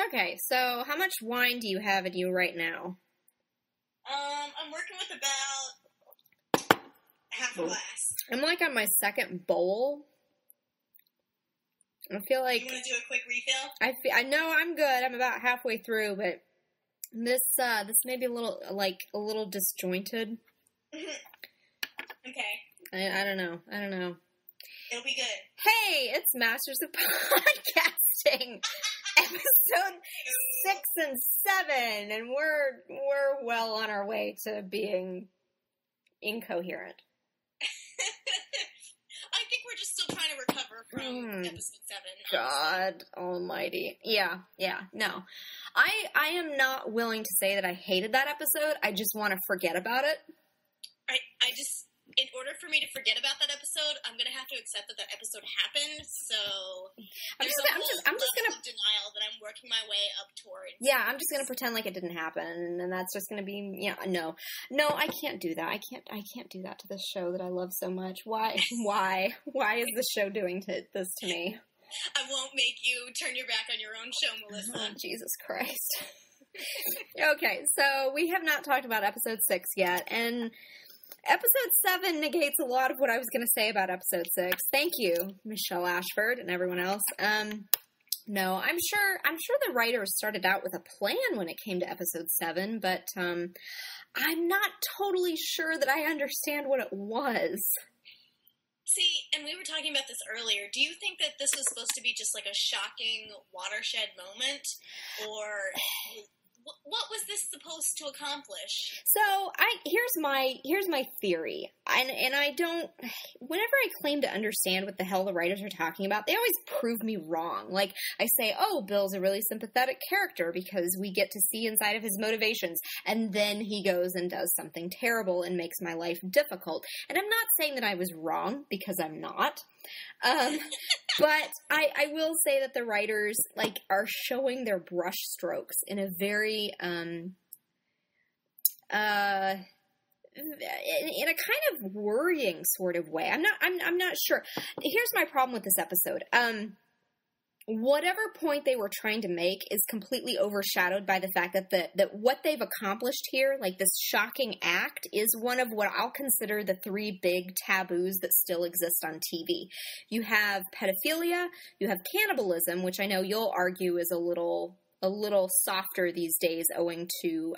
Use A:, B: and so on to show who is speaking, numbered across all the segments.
A: Okay, so how much wine do you have in you right now?
B: I'm working with about half a glass.
A: I'm like on my second bowl. I feel like
B: You want to do a quick refill?
A: I know I'm good. I'm about halfway through, but this may be a little disjointed.
B: Okay.
A: I don't know.
B: It'll be good.
A: Hey, it's Masters of Podcasting, episode 6 and 7, and we're well on our way to being incoherent.
B: I think we're just still trying to recover from episode 7.
A: God almighty. Yeah, no. I am not willing to say that I hated that episode. I just want to forget about it.
B: I just, in order for me to forget about that episode, I'm going to have to accept that episode happened, so
A: I'm just gonna
B: denial that I'm working my way up towards.
A: Yeah, I'm just going to pretend like it didn't happen, and that's just going to be, no, I can't do that. I can't do that to this show that I love so much. Why is this show doing this to me?
B: I won't make you turn your back on your own show, Melissa.
A: Oh, Jesus Christ. Okay, so we have not talked about episode 6 yet, and episode 7 negates a lot of what I was going to say about episode 6. Thank you, Michelle Ashford and everyone else. No, I'm sure the writers started out with a plan when it came to episode 7, but I'm not totally sure that I understand what it was.
B: See, and we were talking about this earlier. Do you think that this was supposed to be just like a shocking watershed moment, or what was this supposed to accomplish?
A: So here's my theory, and I don't. Whenever I claim to understand what the hell the writers are talking about, they always prove me wrong. Like I say, oh, Bill's a really sympathetic character because we get to see inside of his motivations, and then he goes and does something terrible and makes my life difficult. And I'm not saying that I was wrong because I'm not. But I will say that the writers are showing their brush strokes in a very in a kind of worrying sort of way. I'm not sure. Here's my problem with this episode. Whatever point they were trying to make is completely overshadowed by the fact that what they've accomplished here, like this shocking act, is one of what I'll consider the 3 big taboos that still exist on TV. You have pedophilia, you have cannibalism, which I know you'll argue is a little softer these days owing to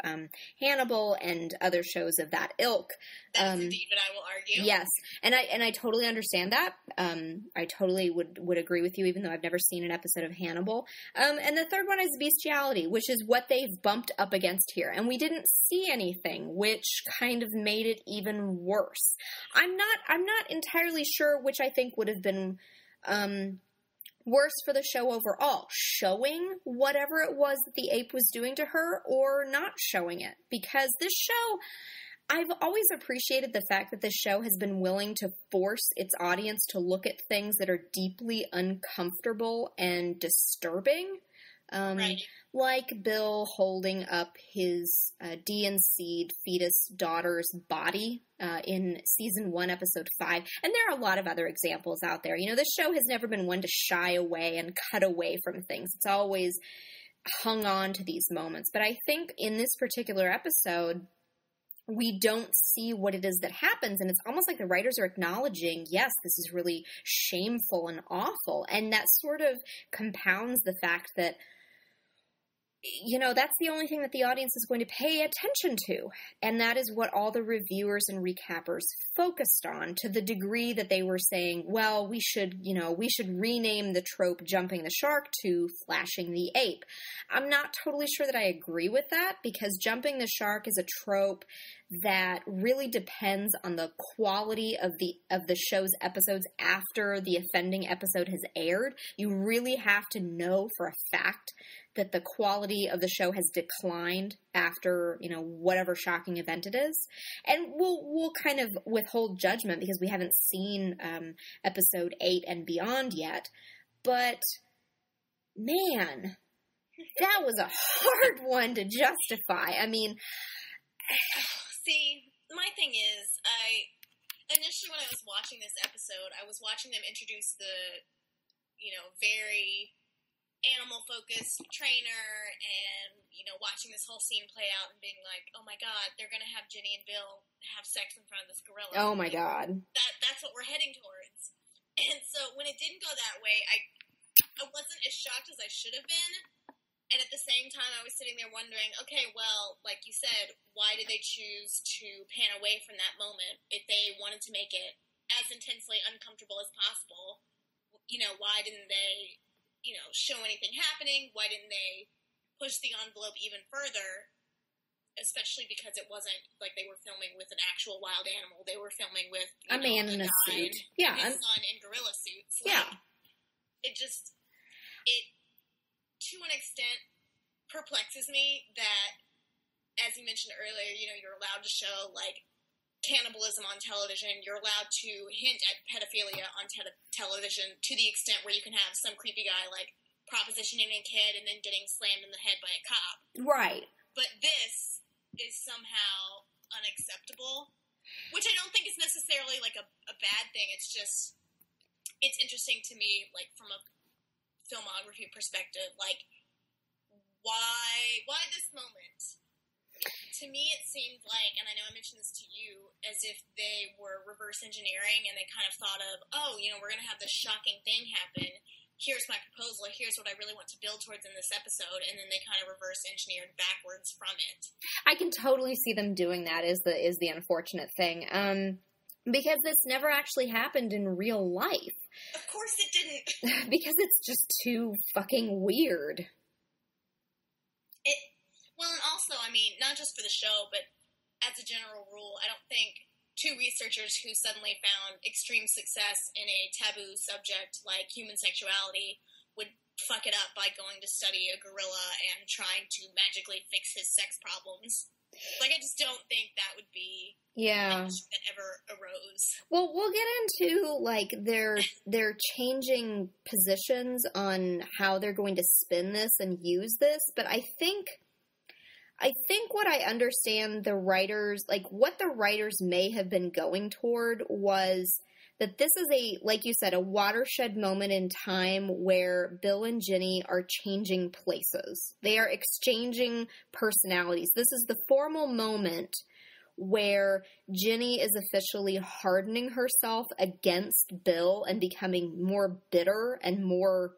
A: Hannibal and other shows of that ilk.
B: That's indeed what I will argue.
A: Yes, and I totally understand that. I totally would agree with you, even though I've never seen an episode of Hannibal. And the third one is bestiality, which is what they've bumped up against here. And we didn't see anything, which kind of made it even worse. I'm not entirely sure which I think would have been worse for the show overall, showing whatever it was that the ape was doing to her or not showing it. Because this show, I've always appreciated the fact that this show has been willing to force its audience to look at things that are deeply uncomfortable and disturbing.
B: Right.
A: Like Bill holding up his DNC'd fetus daughter's body in season 1, episode 5. And there are a lot of other examples out there. You know, this show has never been one to shy away and cut away from things. It's always hung on to these moments. But I think in this particular episode, we don't see what it is that happens, and it's almost like the writers are acknowledging, yes, this is really shameful and awful. And that sort of compounds the fact that, you know, that's the only thing that the audience is going to pay attention to. And that is what all the reviewers and recappers focused on, to the degree that they were saying, well, we should rename the trope jumping the shark to flashing the ape. I'm not totally sure that I agree with that, because jumping the shark is a trope that really depends on the quality of the show's episodes after the offending episode has aired. You really have to know for a fact that the quality of the show has declined after, you know, whatever shocking event it is. And we'll kind of withhold judgment because we haven't seen episode 8 and beyond yet. But, man, that was a hard one to justify. I mean,
B: see, my thing is, initially when I was watching this episode, I was watching them introduce the, you know, very animal-focused trainer and, you know, watching this whole scene play out and being like, oh my god, they're going to have Ginny and Bill have sex in front of this gorilla.
A: Oh my god.
B: That's what we're heading towards. And so when it didn't go that way, I wasn't as shocked as I should have been. And at the same time, I was sitting there wondering, okay, well, like you said, why did they choose to pan away from that moment? If they wanted to make it as intensely uncomfortable as possible, you know, why didn't they, you know, show anything happening? Why didn't they push the envelope even further? Especially because it wasn't like they were filming with an actual wild animal. They were filming with
A: a man in a suit.
B: Yeah. And his son in gorilla suits. Like,
A: yeah.
B: It to an extent, perplexes me that, as you mentioned earlier, you know, you're allowed to show, like, cannibalism on television. You're allowed to hint at pedophilia on television to the extent where you can have some creepy guy, like, propositioning a kid and then getting slammed in the head by a cop.
A: Right.
B: But this is somehow unacceptable, which I don't think is necessarily, like, a bad thing. It's just, it's interesting to me, like, from a filmography perspective, like, why this moment? To me, it seemed like, and I know I mentioned this to you, as if they were reverse engineering and they kind of thought of, oh, you know, we're going to have this shocking thing happen. Here's my proposal. Here's what I really want to build towards in this episode. And then they kind of reverse engineered backwards from it.
A: I can totally see them doing that is the unfortunate thing. Because this never actually happened in real life.
B: Of course it didn't.
A: Because it's just too fucking weird.
B: Well, and also, I mean, not just for the show, but as a general rule, I don't think two researchers who suddenly found extreme success in a taboo subject like human sexuality would fuck it up by going to study a gorilla and trying to magically fix his sex problems. Like, I just don't think that would be an issue that ever arose.
A: Well, we'll get into, like, they're changing positions on how they're going to spin this and use this, but I think what I understand the writers, like, what the writers may have been going toward was that this is like you said, a watershed moment in time where Bill and Ginny are changing places. They are exchanging personalities. This is the formal moment where Ginny is officially hardening herself against Bill and becoming more bitter and more,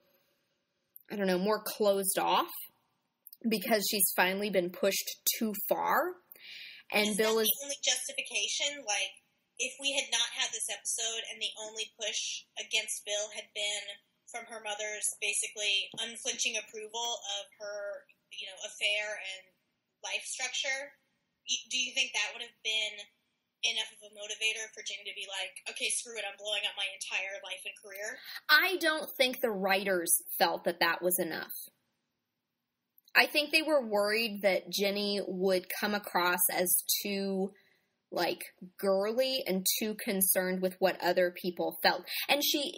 A: I don't know, more closed off because she's finally been pushed too far. And
B: is
A: Bill
B: that
A: is
B: the only justification? Like, if we had not had this episode and the only push against Bill had been from her mother's basically unflinching approval of her, you know, affair and life structure, do you think that would have been enough of a motivator for Ginny to be like, okay, screw it, I'm blowing up my entire life and career?
A: I don't think the writers felt that that was enough. I think they were worried that Ginny would come across as too, like, girly and too concerned with what other people felt. And she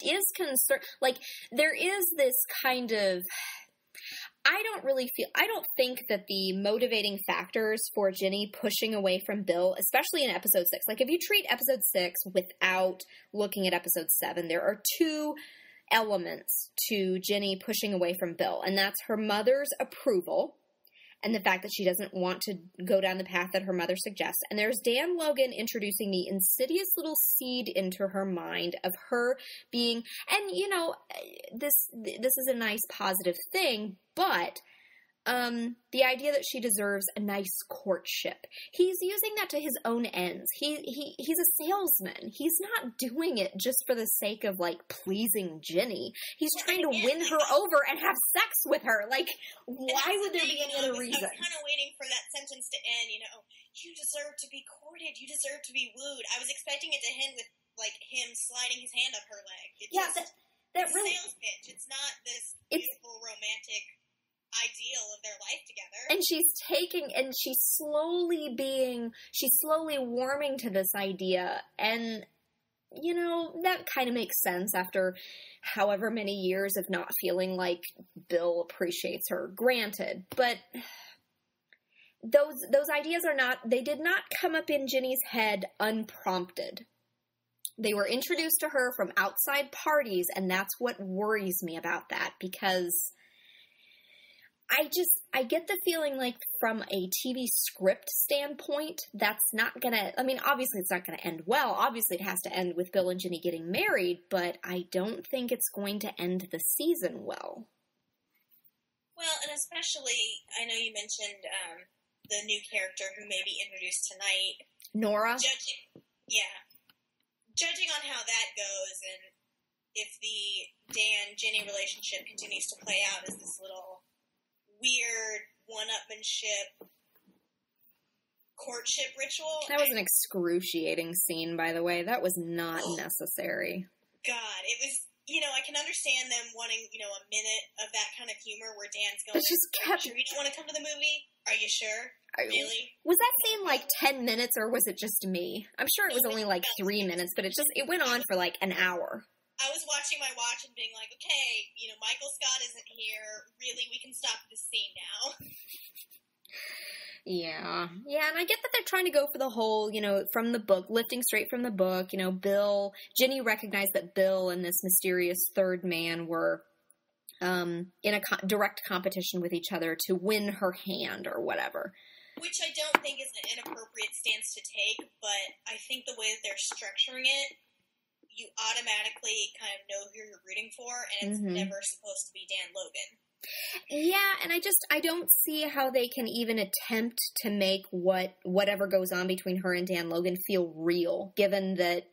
A: is concerned, like, there is this kind of, I don't think that the motivating factors for Ginny pushing away from Bill, especially in episode 6, like, if you treat episode 6 without looking at episode 7, there are two elements to Ginny pushing away from Bill, and that's her mother's approval and the fact that she doesn't want to go down the path that her mother suggests. And there's Dan Logan introducing the insidious little seed into her mind of her being, and you know, this is a nice positive thing, but the idea that she deserves a nice courtship. He's using that to his own ends. He's a salesman. He's not doing it just for the sake of, like, pleasing Ginny. He's trying to win her over and have sex with her. Like, why would there be any other reason?
B: I was kind of waiting for that sentence to end, you know, you deserve to be courted, you deserve to be wooed. I was expecting it to end with, like, him sliding his hand up her leg. It's
A: that really,
B: a sales pitch. It's not this beautiful romantic ideal of their life together.
A: And she's slowly warming to this idea, and you know, that kind of makes sense after however many years of not feeling like Bill appreciates her, granted, but those ideas did not come up in Ginny's head unprompted. They were introduced to her from outside parties, and that's what worries me about that, because I get the feeling like from a TV script standpoint, that's not gonna, I mean, obviously it's not gonna end well. Obviously it has to end with Bill and Ginny getting married, but I don't think it's going to end the season well.
B: Well, and especially, I know you mentioned the new character who may be introduced tonight.
A: Nora?
B: Judging on how that goes, and if the Dan-Ginny relationship continues to play out as this little weird one-upmanship courtship ritual.
A: That was an excruciating scene, by the way. That was not necessary.
B: God, it was, I can understand them wanting, a minute of that kind of humor where Dan's going,
A: it just kept...
B: Are you sure you don't want to come to the movie? Are you sure? Really?
A: Was that scene like 10 minutes, or was it just me? I'm sure it was only like 3 minutes, but it went on for like an hour.
B: I was watching my watch and being like, okay, Michael Scott isn't here. Really, we can stop this scene now.
A: Yeah, and I get that they're trying to go for the whole, from the book, lifting straight from the book. Ginny recognized that Bill and this mysterious third man were in a direct competition with each other to win her hand or whatever.
B: Which I don't think is an inappropriate stance to take, but I think the way that they're structuring it, you automatically kind of know who you're rooting for, and it's never supposed to be Dan Logan.
A: Yeah, and I don't see how they can even attempt to make whatever goes on between her and Dan Logan feel real, given that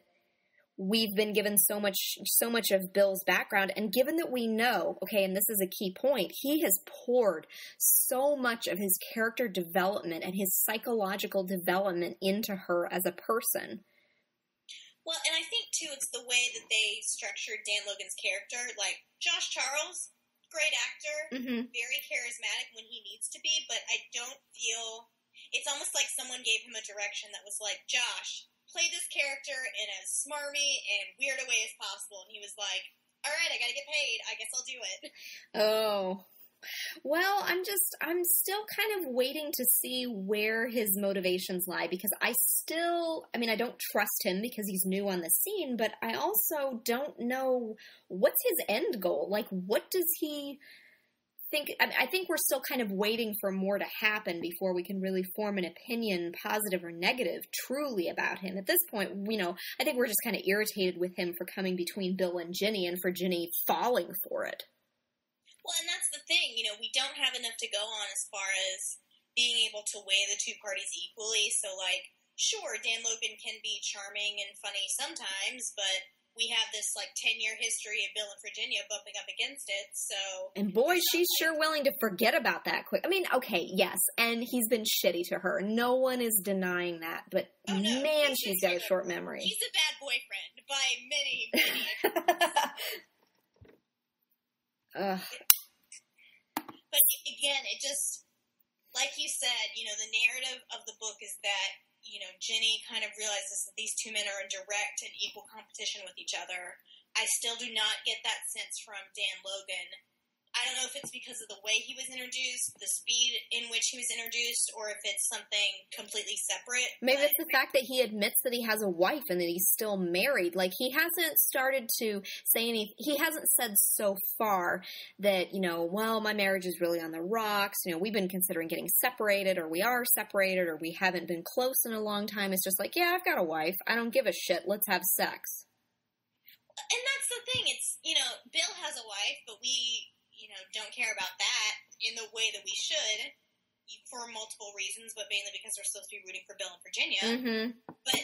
A: we've been given so much of Bill's background, and given that we know, okay, and this is a key point, he has poured so much of his character development and his psychological development into her as a person.
B: Well, and I think, too, it's the way that they structured Dan Logan's character. Like, Josh Charles, great actor, very charismatic when he needs to be, but I don't feel... It's almost like someone gave him a direction that was like, Josh, play this character in as smarmy and weird a way as possible. And he was like, all right, I gotta get paid. I guess I'll do it.
A: Oh... Well, I'm still kind of waiting to see where his motivations lie, because I don't trust him because he's new on the scene, but I also don't know what's his end goal. Like, what does he think? I think we're still kind of waiting for more to happen before we can really form an opinion, positive or negative, truly about him. At this point, I think we're just kind of irritated with him for coming between Bill and Ginny, and for Ginny falling for it.
B: Well, and that's the thing, we don't have enough to go on as far as being able to weigh the two parties equally. So, like, sure, Dan Logan can be charming and funny sometimes, but we have this, 10-year history of Bill and Virginia bumping up against it, so...
A: And boy, she's sure willing to forget about that quick. I mean, okay, yes, and he's been shitty to her. No one is denying that, but man, she's got a short memory.
B: He's a bad boyfriend by many, many...
A: Ugh.
B: But again, it just, like you said, the narrative of the book is that, Ginny kind of realizes that these two men are in direct and equal competition with each other. I still do not get that sense from Dan Logan. I don't know if it's because of the way he was introduced, the speed in which he was introduced, or if it's something completely separate.
A: Maybe it's the fact that he admits that he has a wife and that he's still married. Like, he hasn't started to say anything. He hasn't said so far that, well, my marriage is really on the rocks. We've been considering getting separated, or we are separated, or we haven't been close in a long time. It's just like, yeah, I've got a wife. I don't give a shit. Let's have sex.
B: And that's the thing. It's, Bill has a wife, but we... don't care about that in the way that we should, for multiple reasons, but mainly because we're supposed to be rooting for Bill and Virginia. But,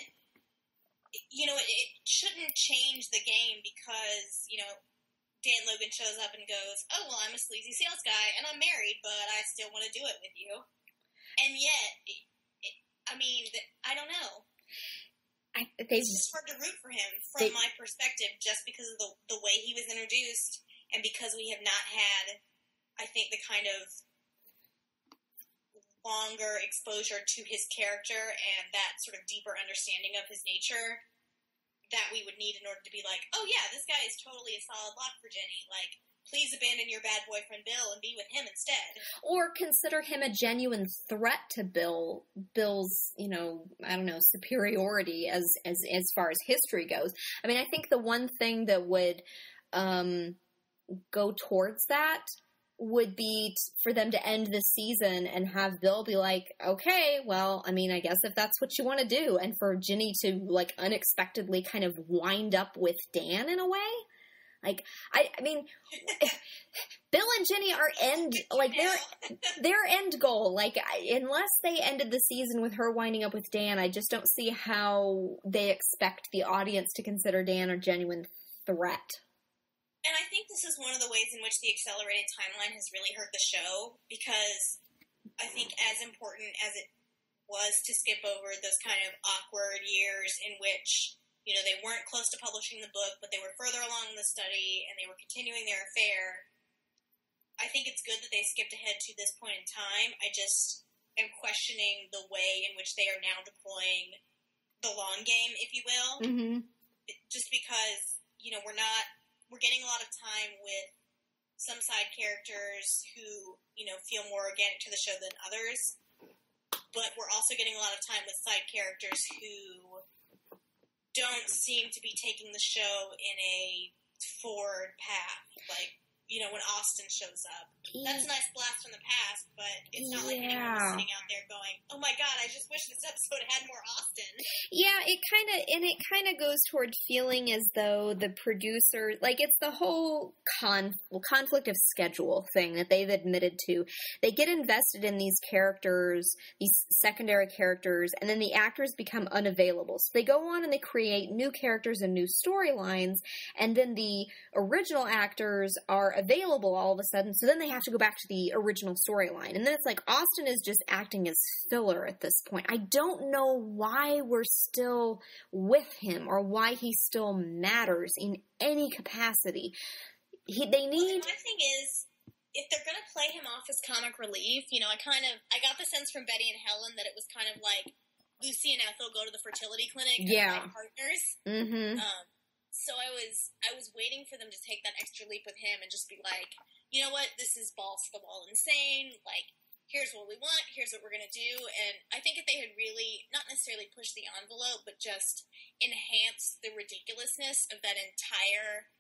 B: it shouldn't change the game because, Dan Logan shows up and goes, oh, well, I'm a sleazy sales guy, and I'm married, but I still want to do it with you. And yet, I don't know. It's just hard to root for him from my perspective, just because of the way he was introduced. And because we have not had, I think, the kind of longer exposure to his character and that sort of deeper understanding of his nature that we would need in order to be like, oh yeah, this guy is totally a solid lock for Ginny. Like, please abandon your bad boyfriend Bill and be with him instead.
A: Or consider him a genuine threat to Bill's, I don't know, superiority as far as history goes. I mean, I think the one thing that would go towards that would be for them to end this season and have Bill be like, okay, well, I mean, I guess if that's what you want to do, and for Ginny to, like, unexpectedly kind of wind up with Dan in a way. Like, I mean, Bill and Ginny are their end goal. Like, unless they ended the season with her winding up with Dan, I just don't see how they expect the audience to consider Dan a genuine threat.
B: And I think this is one of the ways in which the accelerated timeline has really hurt the show, because I think as important as it was to skip over those kind of awkward years in which, they weren't close to publishing the book, but they were further along in the study and they were continuing their affair, I think it's good that they skipped ahead to this point in time. I just am questioning the way in which they are now deploying the long game, if you will.
A: Mm-hmm.
B: Just because, we're getting a lot of time with some side characters who, feel more organic to the show than others. But we're also getting a lot of time with side characters who don't seem to be taking the show in a forward path. Like, when Austin shows up. That's a nice blast from the past, but it's not like anyone was sitting out there going, oh my god, I just wish this episode had more Austin.
A: Yeah, it kind of goes toward feeling as though the producer, like, it's the whole conflict of schedule thing that they've admitted to. They get invested in these characters, these secondary characters, and then the actors become unavailable. So they go on and they create new characters and new storylines, and then the original actors are available all of a sudden, so then they have to go back to the original storyline. And then it's like Austin is just acting as filler at this point. I don't know why we're still with him or why he still matters in any capacity. My
B: thing is, if they're going to play him off as comic relief, I got the sense from Betty and Helen that it was kind of like Lucy and Ethel go to the fertility clinic and find partners.
A: Mm-hmm.
B: So I was waiting for them to take that extra leap with him and just be like, you know what, this is balls to the wall insane, like, here's what we want, here's what we're going to do. And I think if they had really, not necessarily pushed the envelope, but just enhanced the ridiculousness of that entire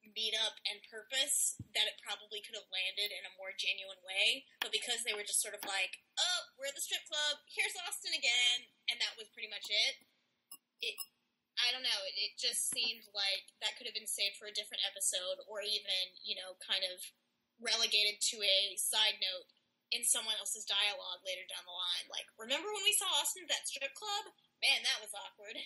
B: meetup and purpose, that it probably could have landed in a more genuine way. But because they were just sort of like, oh, we're at the strip club, here's Austin again, and that was pretty much it, I don't know, it just seemed like that could have been saved for a different episode, or even, kind of relegated to a side note in someone else's dialogue later down the line. Like, remember when we saw Austin at that strip club? Man, that was awkward.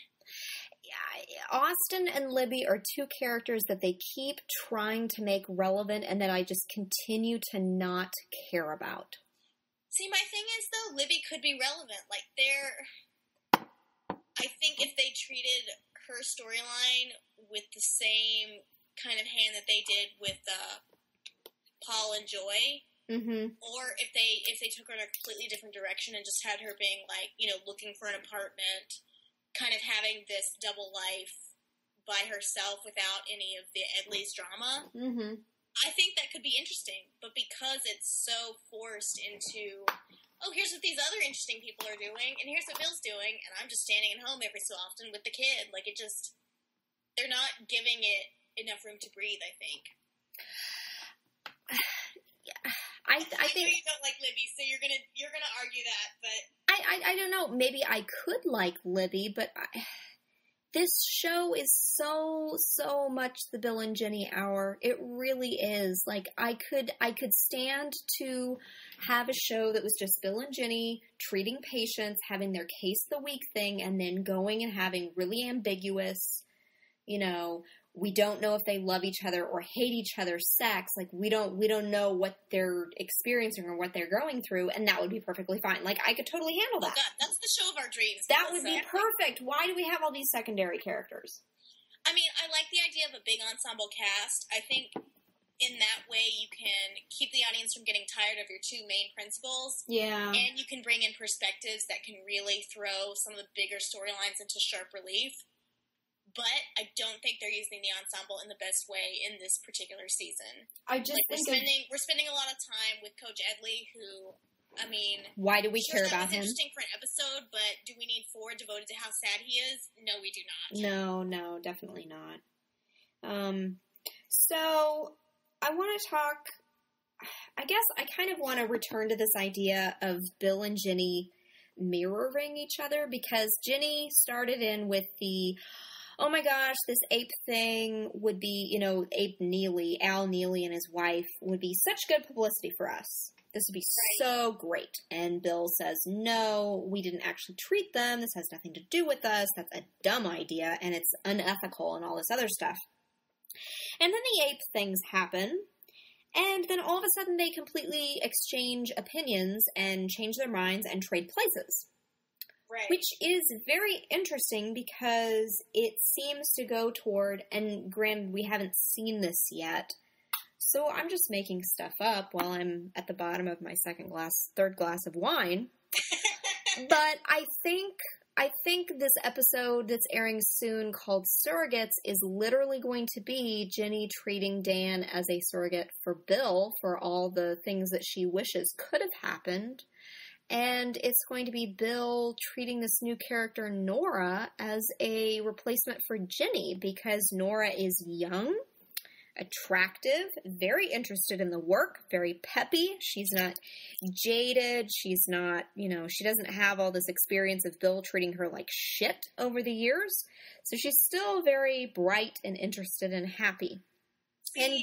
A: Yeah, Austin and Libby are two characters that they keep trying to make relevant and that I just continue to not care about.
B: See, my thing is, though, Libby could be relevant. Like, I think if they treated her storyline with the same kind of hand that they did with Paul and Joy,
A: mm-hmm.
B: or if they took her in a completely different direction and just had her being like, looking for an apartment, kind of having this double life by herself without any of the Edley's drama,
A: mm-hmm.
B: I think that could be interesting. But because it's so forced into, oh, here's what these other interesting people are doing, and here's what Bill's doing, and I'm just standing at home every so often with the kid. Like, it just, they're not giving it enough room to breathe, I think.
A: I
B: think you don't like Libby, so you're gonna argue that, but
A: I don't know. Maybe I could like Libby, but this show is so much the Bill and Ginny hour. It really is. Like, I could stand to have a show that was just Bill and Ginny treating patients, having their case of the week thing, and then going and having really ambiguous, we don't know if they love each other or hate each other's sex. Like, we don't know what they're experiencing or what they're going through, and that would be perfectly fine. Like, I could totally handle that.
B: Oh God, that's the show of our dreams.
A: That would be perfect. Why do we have all these secondary characters?
B: I mean, I like the idea of a big ensemble cast. I think in that way you can keep the audience from getting tired of your two main principals.
A: Yeah.
B: And you can bring in perspectives that can really throw some of the bigger storylines into sharp relief. but I don't think they're using the ensemble in the best way in this particular season.
A: I just
B: we're spending a lot of time with Coach Edley, who, I mean,
A: why do we care about him?
B: Interesting for an episode, but do we need 4 devoted to how sad he is? No, we do not.
A: No, definitely not. So I want to talk. I guess I kind of want to return to this idea of Bill and Ginny mirroring each other, because Ginny started in with the, oh my gosh, this ape thing would be, Ape Neely, Al Neely and his wife would be such good publicity for us. This would be so great. And Bill says, no, we didn't actually treat them. This has nothing to do with us. That's a dumb idea, and it's unethical and all this other stuff. And then the ape things happen. And then all of a sudden they completely exchange opinions and change their minds and trade places.
B: Right.
A: Which is very interesting because it seems to go toward, and granted we haven't seen this yet, so I'm just making stuff up while I'm at the bottom of my third glass of wine. But I think this episode that's airing soon called Surrogates is literally going to be Ginny treating Dan as a surrogate for Bill for all the things that she wishes could have happened. And it's going to be Bill treating this new character, Nora, as a replacement for Ginny, because Nora is young, attractive, very interested in the work, very peppy. She's not jaded. She's not, she doesn't have all this experience of Bill treating her like shit over the years. So she's still very bright and interested and happy. And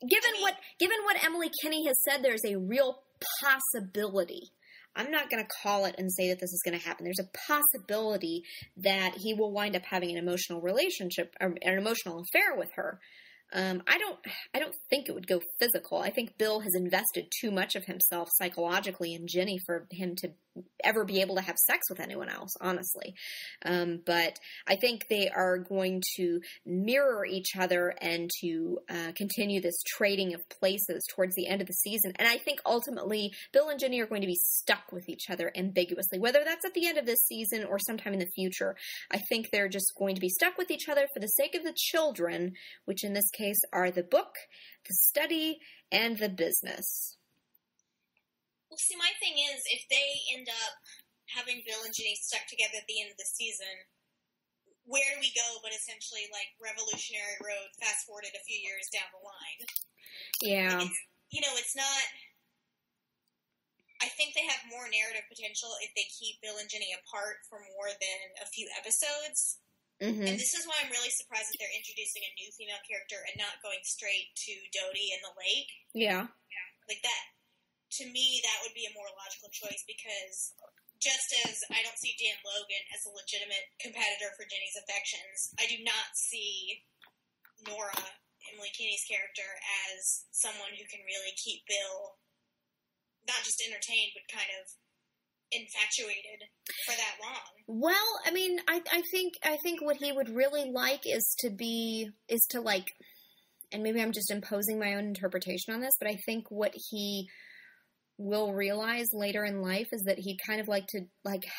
A: given what Emily Kinney has said, there's a real possibility. I'm not going to call it and say that this is going to happen. There's a possibility that he will wind up having an emotional relationship or an emotional affair with her. I don't think it would go physical. I think Bill has invested too much of himself psychologically in Ginny for him to ever be able to have sex with anyone else, honestly. But I think they are going to mirror each other and to continue this trading of places towards the end of the season. And I think ultimately Bill and Ginny are going to be stuck with each other ambiguously, whether that's at the end of this season or sometime in the future. I think they're just going to be stuck with each other for the sake of the children, which in this case are the book, the study, and the business.
B: Well, see, my thing is, if they end up having Bill and Ginny stuck together at the end of the season, where do we go but essentially, like, Revolutionary Road, fast-forwarded a few years down the line?
A: Yeah.
B: It's not... I think they have more narrative potential if they keep Bill and Ginny apart for more than a few episodes.
A: Mm-hmm.
B: And this is why I'm really surprised that they're introducing a new female character and not going straight to Dodie and the lake.
A: Yeah.
B: Like that. To me, that would be a more logical choice, because just as I don't see Dan Logan as a legitimate competitor for Ginny's affections, I do not see Nora, Emily Kinney's character, as someone who can really keep Bill not just entertained, but kind of infatuated for that long.
A: Well, I mean, I think what he would really like is to and maybe I'm just imposing my own interpretation on this, but I think what he will realize later in life is that he'd kind of like to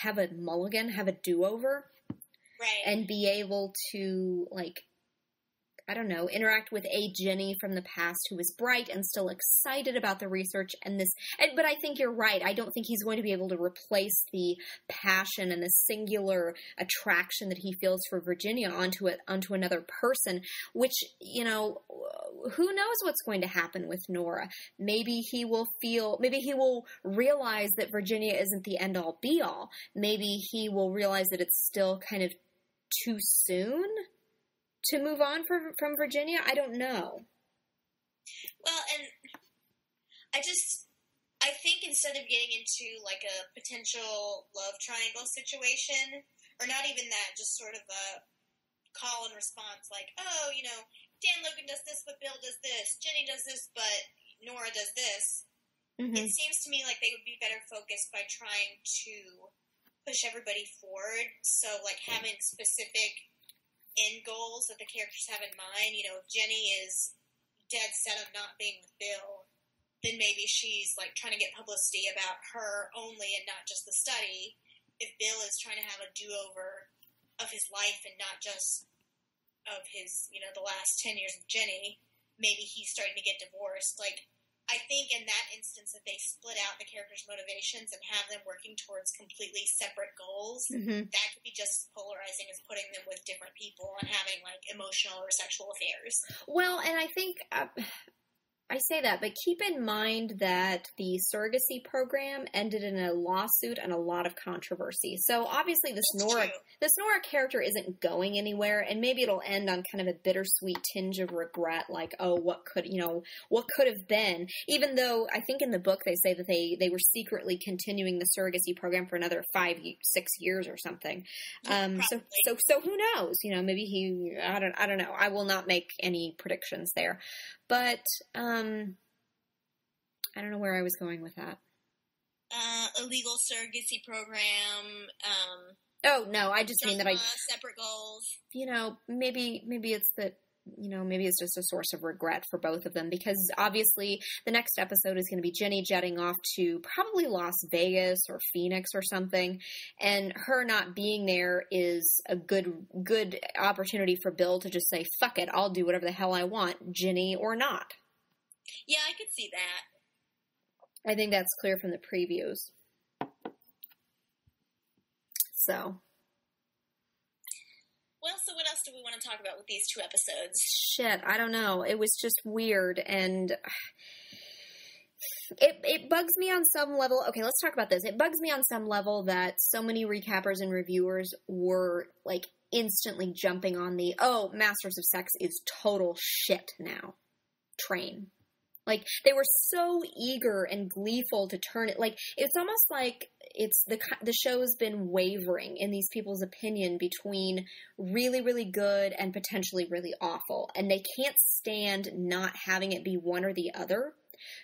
A: have a mulligan, have a do-over.
B: Right.
A: And be able to interact with a Ginny from the past who was bright and still excited about the research but I think you're right. I don't think he's going to be able to replace the passion and the singular attraction that he feels for Virginia onto another person, which, who knows what's going to happen with Nora. Maybe he will realize that Virginia isn't the end all be all. Maybe he will realize that it's still kind of too soon to move on from Virginia. I don't know.
B: Well, and I think instead of getting into like a potential love triangle situation, or not even that, just sort of a call and response, like, oh, Dan Logan does this, but Bill does this. Ginny does this, but Nora does this. Mm-hmm. It seems to me like they would be better focused by trying to push everybody forward. So, like, having specific end goals that the characters have in mind. If Jenny is dead set on not being with Bill, then maybe she's like trying to get publicity about her only and not just the study. If Bill is trying to have a do-over of his life and not just of his, the last 10 years of Jenny, maybe he's starting to get divorced. Like, I think in that instance that they split out the characters' motivations and have them working towards completely separate goals, that could be just as polarizing as putting them with different people and having, like, emotional or sexual affairs.
A: Well, and I think... I say that, but keep in mind that the surrogacy program ended in a lawsuit and a lot of controversy. So obviously this Nora character isn't going anywhere, and maybe it'll end on kind of a bittersweet tinge of regret, like, oh, what could have been? Even though I think in the book they say that they were secretly continuing the surrogacy program for another 5-6 years or something. So who knows? Maybe I don't know. I will not make any predictions there. But, I don't know where I was going with that.
B: Illegal surrogacy program.
A: Oh, no, I just mean that
B: separate goals.
A: Maybe it's that, maybe it's just a source of regret for both of them, because obviously the next episode is going to be Jenny jetting off to probably Las Vegas or Phoenix or something, and her not being there is a good opportunity for Bill to just say, fuck it, I'll do whatever the hell I want, Jenny or not.
B: Yeah, I could see that.
A: I think that's clear from the previews. So...
B: Well, so what else do we want to talk about with these 2 episodes?
A: Shit, I don't know. It was just weird, and it bugs me on some level. Okay, let's talk about this. It bugs me on some level that so many recappers and reviewers were, like, instantly jumping on the, oh, Masters of Sex is total shit now train. Like, they were so eager and gleeful to turn it, like, it's almost like it's the show's been wavering in these people's opinion between really, really good and potentially really awful. And they can't stand not having it be one or the other.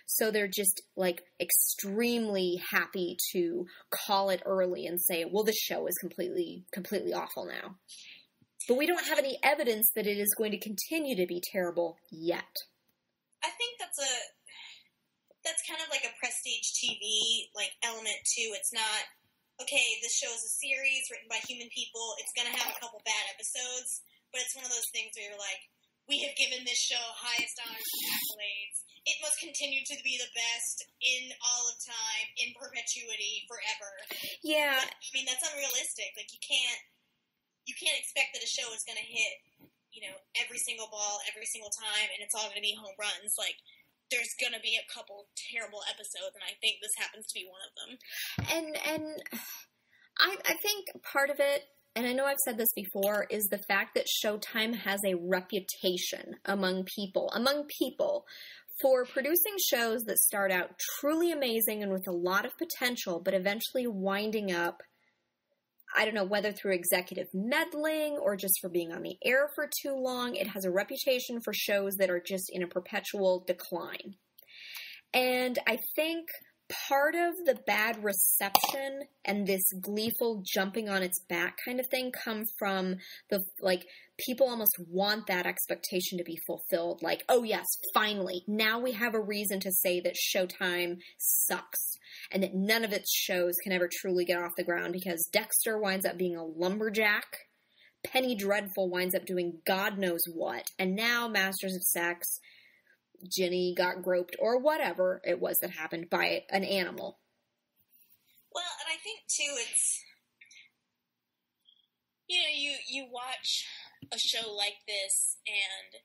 A: So they're just, like, extremely happy to call it early and say, well, this show is completely, completely awful now. But we don't have any evidence that it is going to continue to be terrible yet.
B: I think that's kind of like a prestige TV, like, element, too. It's not, okay, this show is a series written by human people. It's going to have a couple bad episodes, but it's one of those things where you're like, we have given this show highest honors and accolades. It must continue to be the best in all of time, in perpetuity, forever.
A: Yeah.
B: But, I mean, that's unrealistic. Like, you can't expect that a show is going to hit, every single ball, every single time, and it's all going to be home runs. Like, there's going to be a couple terrible episodes, and I think this happens to be one of them.
A: And I think part of it, and I know I've said this before, is the fact that Showtime has a reputation among people for producing shows that start out truly amazing and with a lot of potential, but eventually winding up, I don't know, whether through executive meddling or just for being on the air for too long. It has a reputation for shows that are just in a perpetual decline. And I think part of the bad reception and this gleeful jumping on its back kind of thing come from the, like, people almost want that expectation to be fulfilled. Like, oh yes, finally, now we have a reason to say that Showtime sucks and that none of its shows can ever truly get off the ground, because Dexter winds up being a lumberjack, Penny Dreadful winds up doing God knows what, and now Masters of Sex, Jenny got groped, or whatever it was that happened, by an animal.
B: Well, and I think, too, it's, you watch a show like this, and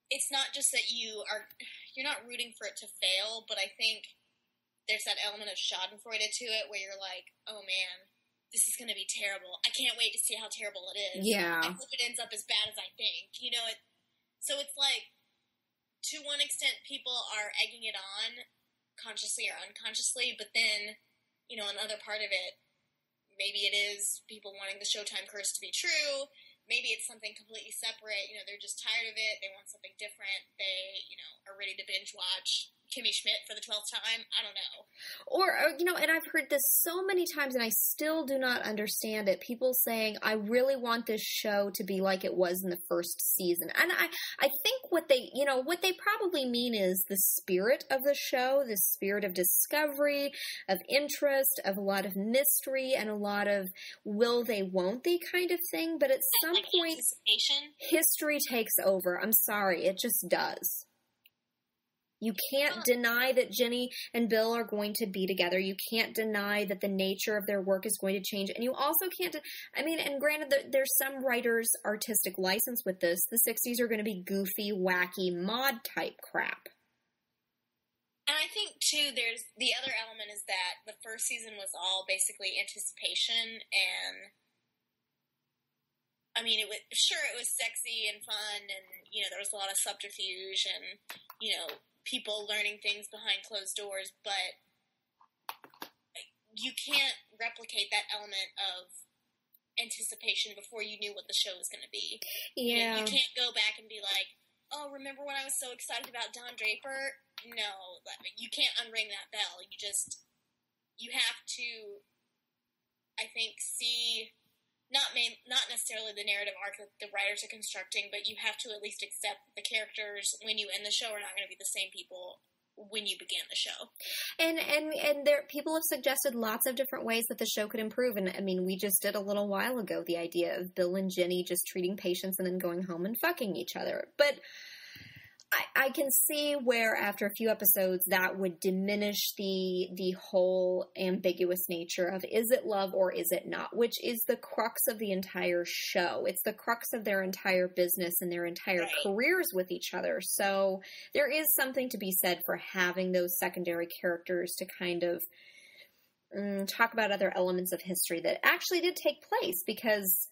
B: it's not just that you're not rooting for it to fail, but I think there's that element of schadenfreude to it, where you're like, oh man, this is going to be terrible. I can't wait to see how terrible it is.
A: Yeah.
B: I hope it ends up as bad as I think. So it's like, to one extent, people are egging it on, consciously or unconsciously, but then, another part of it, maybe it is people wanting the Showtime curse to be true, maybe it's something completely separate, they're just tired of it, they want something different, they, are ready to binge watch Kimmy Schmidt for the 12th time. I don't know.
A: Or, you know, and I've heard this so many times, and I still do not understand it. People saying, I really want this show to be like it was in the first season. And I think what they probably mean is the spirit of the show, the spirit of discovery, of interest, of a lot of mystery, and a lot of will they, won't they kind of thing. But at some point, history takes over. I'm sorry, it just does. You can't deny that Ginny and Bill are going to be together. You can't deny that the nature of their work is going to change. And you also can't, and granted, there's some writers' artistic license with this. The 60s are going to be goofy, wacky, mod type crap.
B: And I think, too, there's the other element is that the first season was all basically anticipation, and I mean, it was sexy and fun, and, you know, there was a lot of subterfuge and, you know, people learning things behind closed doors, but you can't replicate that element of anticipation before you knew what the show was going to be.
A: Yeah.
B: You can't go back and be like, oh, remember when I was so excited about Don Draper? No, you can't unring that bell. You have to, I think, see not necessarily the narrative arc that the writers are constructing, but you have to at least accept the characters when you end the show are not going to be the same people when you began the show.
A: And there people have suggested lots of different ways that the show could improve. And I mean, we just did a little while ago the idea of Bill and Ginny just treating patients and then going home and fucking each other. But I can see where after a few episodes that would diminish the whole ambiguous nature of is it love or is it not, which is the crux of the entire show. It's the crux of their entire business and their entire careers with each other. So there is something to be said for having those secondary characters to kind of talk about other elements of history that actually did take place, because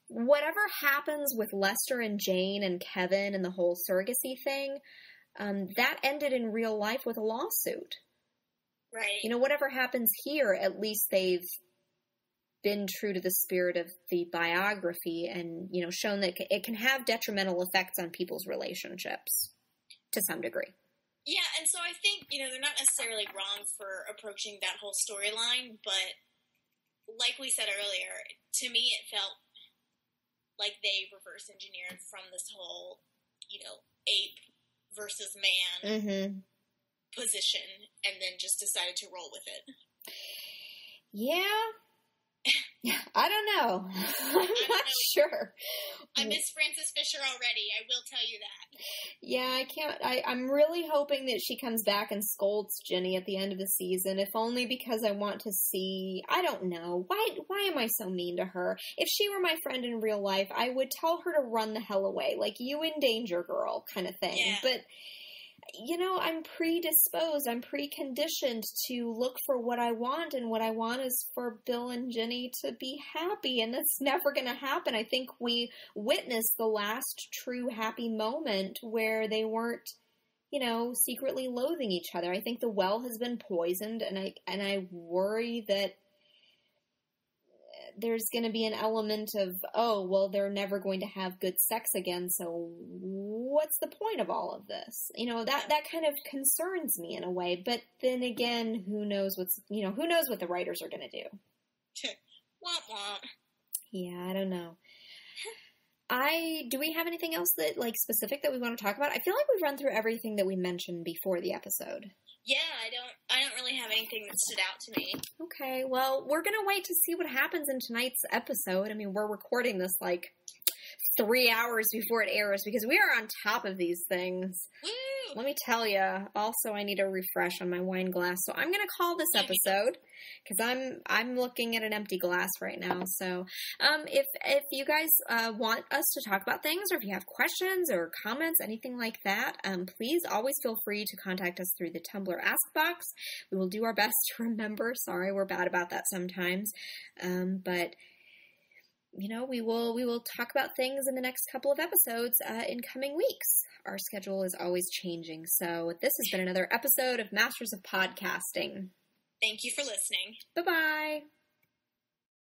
A: whatever happens with Lester and Jane and Kevin and the whole surrogacy thing, that ended in real life with a lawsuit.
B: Right.
A: You know, whatever happens here, at least they've been true to the spirit of the biography and, you know, shown that it can have detrimental effects on people's relationships to some degree.
B: Yeah, and so I think, you know, they're not necessarily wrong for approaching that whole storyline, but like we said earlier, to me it felt like they reverse engineered from this whole, you know, ape versus man position, and then just decided to roll with it.
A: Yeah. I don't know. I'm not sure.
B: I miss Frances Fisher already. I will tell you that.
A: Yeah, I can't. I'm really hoping that she comes back and scolds Ginny at the end of the season, if only because I want to see. I don't know. Why am I so mean to her? If she were my friend in real life, I would tell her to run the hell away, like you in danger, girl, kind of thing. Yeah. But you know, I'm predisposed, I'm preconditioned to look for what I want, and what I want is for Bill and Ginny to be happy, and that's never going to happen. I think we witnessed the last true happy moment where they weren't, you know, secretly loathing each other. I think the well has been poisoned, and I worry that there's going to be an element of, oh, well, they're never going to have good sex again, so what's the point of all of this? You know, that kind of concerns me in a way, but then again, who knows what the writers are going to do.
B: Womp womp.
A: Yeah, I don't know. Do we have anything else that, like, specific that we want to talk about? I feel like we've run through everything that we mentioned before the episode.
B: Yeah, I don't really have anything that stood out to me.
A: Okay, well, we're going to wait to see what happens in tonight's episode. I mean, we're recording this, like, 3 hours before it airs because we are on top of these things.
B: Woo!
A: Let me tell you. Also, I need a refresh on my wine glass, so I'm going to call this episode because I'm looking at an empty glass right now. So, if you guys want us to talk about things, or if you have questions or comments, anything like that, please always feel free to contact us through the Tumblr Ask Box. We will do our best to remember. Sorry, we're bad about that sometimes, but you know, we will talk about things in the next couple of episodes in coming weeks. Our schedule is always changing. So this has been another episode of Masters of Podcasting.
B: Thank you for listening.
A: Bye-bye.